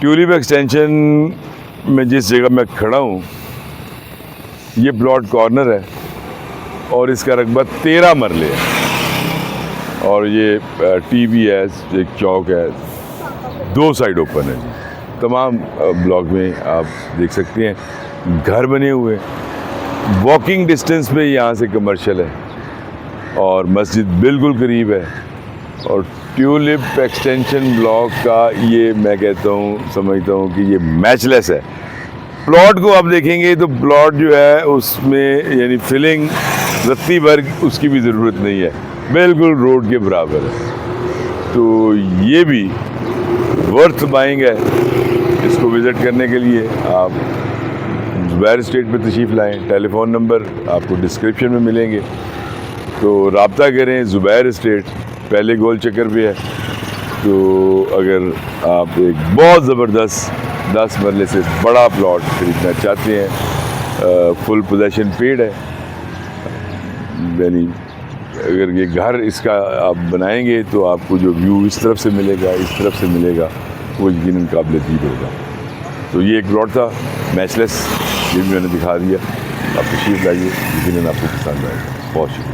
Tulip extension में जिस जगह मैं खड़ा हूँ ये प्लॉट कॉर्नर है और इसका रकबा 13 मरले है और ये टीवी है, एक चौक है, 2 साइड ओपन है। तमाम ब्लॉक में आप देख सकते हैं घर बने हुए, वॉकिंग डिस्टेंस पे यहाँ से कमर्शियल है और मस्जिद बिल्कुल करीब है। और ट्यूलिप एक्सटेंशन ब्लॉक का ये मैं कहता हूँ, समझता हूँ कि ये मैचलेस है। प्लॉट को आप देखेंगे तो प्लॉट जो है उसमें यानी फिलिंग रत्ती भर उसकी भी ज़रूरत नहीं है, बिल्कुल रोड के बराबर है। तो ये भी वर्थ बाइंग है। इसको विज़िट करने के लिए आप ज़ुबैर एस्टेट पे तशरीफ़ लाएँ। टेलीफोन नंबर आपको डिस्क्रिप्शन में मिलेंगे, तो रब्ता करें। ज़ुबैर एस्टेट पहले गोल चक्कर पे है। तो अगर आप एक बहुत ज़बरदस्त 10 मरले से बड़ा प्लॉट खरीदना चाहते हैं, फुल पोजेशन पेड है, यानी अगर ये घर इसका आप बनाएंगे तो आपको जो व्यू इस तरफ से मिलेगा, इस तरफ से मिलेगा, वो यकीनन काबिल दीद होगा। तो ये एक प्लॉट था मैचलेस, ये भी मैंने दिखा दिया। आप तशरीफ़ लाइए, यकीनन आपको पसंद आएगा। बहुत शुक्रिया।